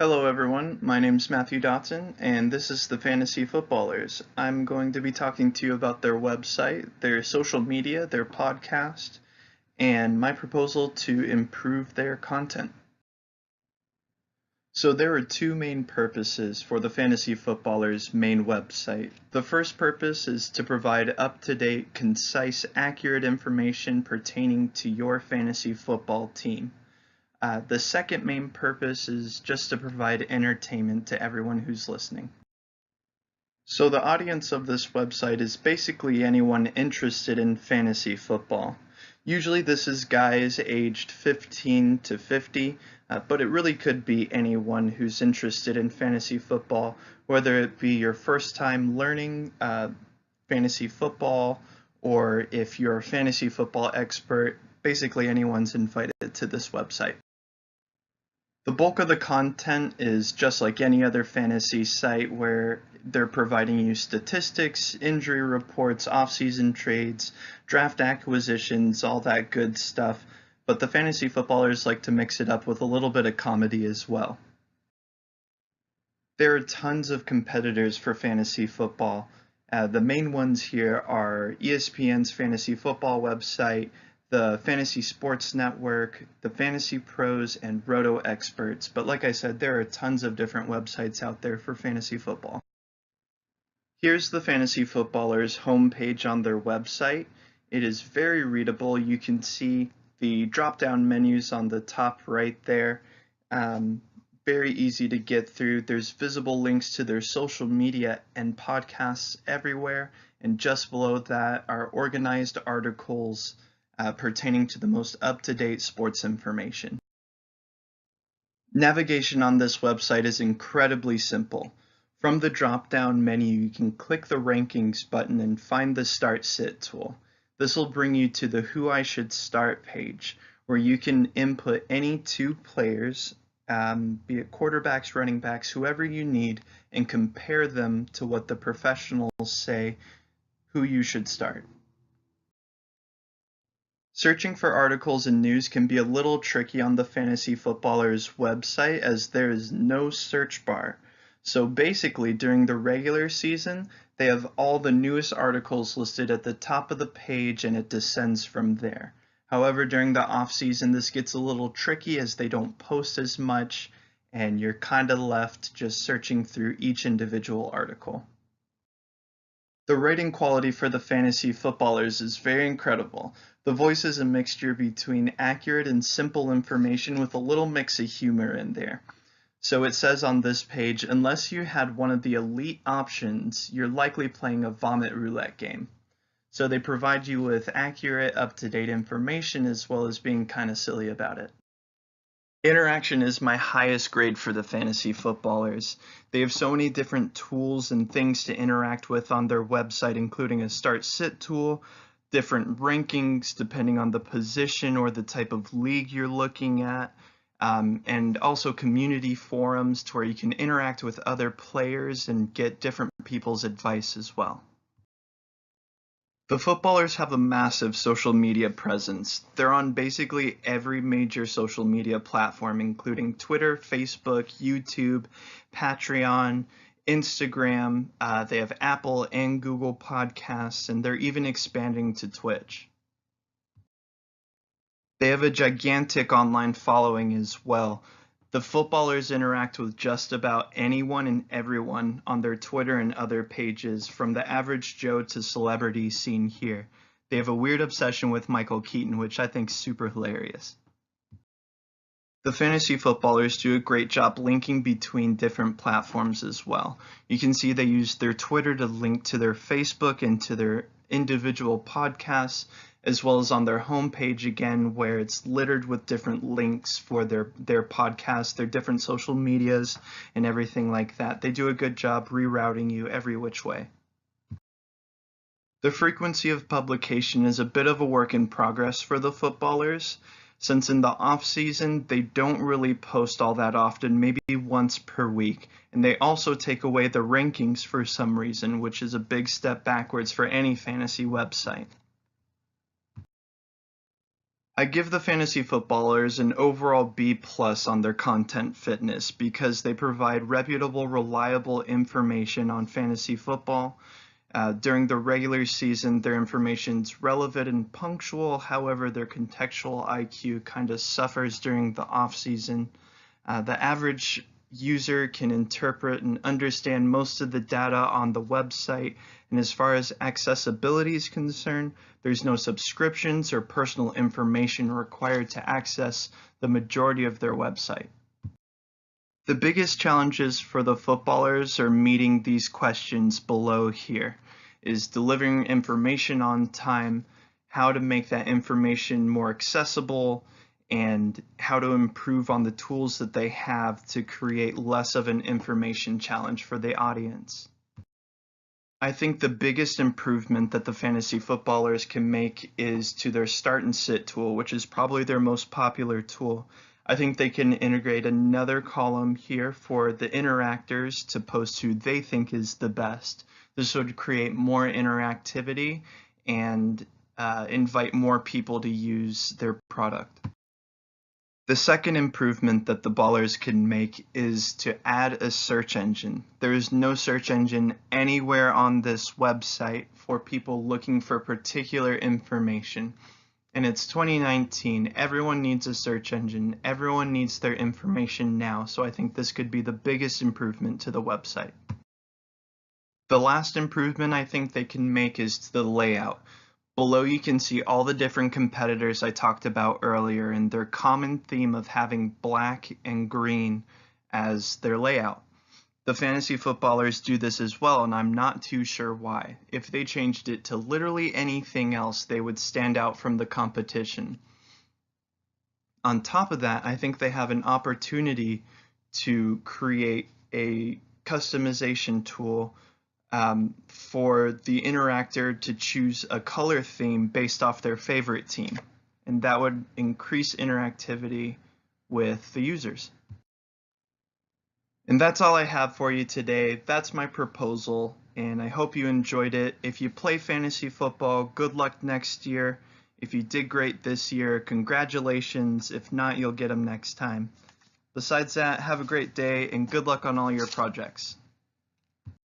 Hello everyone, my name's Matthew Dotson, and this is the Fantasy Footballers. I'm going to be talking to you about their website, their social media, their podcast, and my proposal to improve their content. So there are two main purposes for the Fantasy Footballers main website. The first purpose is to provide up-to-date, concise, accurate information pertaining to your fantasy football team. The second main purpose is just to provide entertainment to everyone who's listening. So the audience of this website is basically anyone interested in fantasy football. Usually this is guys aged 15 to 50, but it really could be anyone who's interested in fantasy football, whether it be your first time learning fantasy football, or if you're a fantasy football expert, basically anyone's invited to this website. The bulk of the content is just like any other fantasy site where they're providing you statistics, injury reports, off-season trades, draft acquisitions, all that good stuff, but the fantasy footballers like to mix it up with a little bit of comedy as well. There are tons of competitors for fantasy football. The main ones here are ESPN's fantasy football website, the Fantasy Sports Network, the Fantasy Pros, and Roto Experts. But like I said, there are tons of different websites out there for fantasy football. Here's the Fantasy Footballers homepage on their website. It is very readable. You can see the drop-down menus on the top right there. Very easy to get through. There's visible links to their social media and podcasts everywhere. And just below that are organized articles pertaining to the most up-to-date sports information. Navigation on this website is incredibly simple. From the drop-down menu, you can click the Rankings button and find the Start Sit tool. This will bring you to the Who I Should Start page, where you can input any two players, be it quarterbacks, running backs, whoever you need, and compare them to what the professionals say who you should start. Searching for articles and news can be a little tricky on the Fantasy Footballers website as there is no search bar. So basically, during the regular season, they have all the newest articles listed at the top of the page and it descends from there. However, during the off season, this gets a little tricky as they don't post as much and you're kind of left just searching through each individual article. The writing quality for the Fantasy Footballers is very incredible. The voice is a mixture between accurate and simple information with a little mix of humor in there. So it says on this page, unless you had one of the elite options, you're likely playing a vomit roulette game. So they provide you with accurate, up-to-date information as well as being kind of silly about it. Interaction is my highest grade for the Fantasy Footballers. They have so many different tools and things to interact with on their website, including a start-sit tool, different rankings depending on the position or the type of league you're looking at, and also community forums to where you can interact with other players and get different people's advice as well. The Footballers have a massive social media presence. They're on basically every major social media platform, including Twitter, Facebook, YouTube, Patreon, Instagram. They have Apple and Google Podcasts, and they're even expanding to Twitch. They have a gigantic online following as well. The Footballers interact with just about anyone and everyone on their Twitter and other pages, from the average Joe to celebrities seen here. They have a weird obsession with Michael Keaton, which I think is super hilarious. The Fantasy Footballers do a great job linking between different platforms as well. You can see they use their Twitter to link to their Facebook and to their individual podcasts, as well as on their homepage again, where it's littered with different links for their podcasts, their different social medias, and everything like that. They do a good job rerouting you every which way. The frequency of publication is a bit of a work in progress for the Footballers, since in the off season they don't really post all that often, maybe once per week, and they also take away the rankings for some reason, which is a big step backwards for any fantasy website. I give the fantasy footballers an overall B plus on their content fitness because they provide reputable, reliable information on fantasy football. During the regular season, their information's relevant and punctual. However, their contextual IQ kind of suffers during the off season. The average user can interpret and understand most of the data on the website, and as far as accessibility is concerned, there's no subscriptions or personal information required to access the majority of their website. The biggest challenges for the footballers are meeting these questions below here, is delivering information on time, how to make that information more accessible, and how to improve on the tools that they have to create less of an information challenge for the audience. I think the biggest improvement that the fantasy footballers can make is to their start and sit tool, which is probably their most popular tool. I think they can integrate another column here for the interactors to post who they think is the best. This would create more interactivity and invite more people to use their product. The second improvement that the ballers can make is to add a search engine. There is no search engine anywhere on this website for people looking for particular information. And it's 2019. Everyone needs a search engine. Everyone needs their information now. So I think this could be the biggest improvement to the website. The last improvement I think they can make is to the layout. Below you can see all the different competitors I talked about earlier and their common theme of having black and green as their layout. The fantasy footballers do this as well, and I'm not too sure why. If they changed it to literally anything else, they would stand out from the competition. On top of that, I think they have an opportunity to create a customization tool for the interactor to choose a color theme based off their favorite team, and that would increase interactivity with the users. And that's all I have for you today. That's my proposal, and I hope you enjoyed it. If you play fantasy football, good luck next year. If you did great this year, congratulations. If not, you'll get them next time. Besides that, have a great day and good luck on all your projects.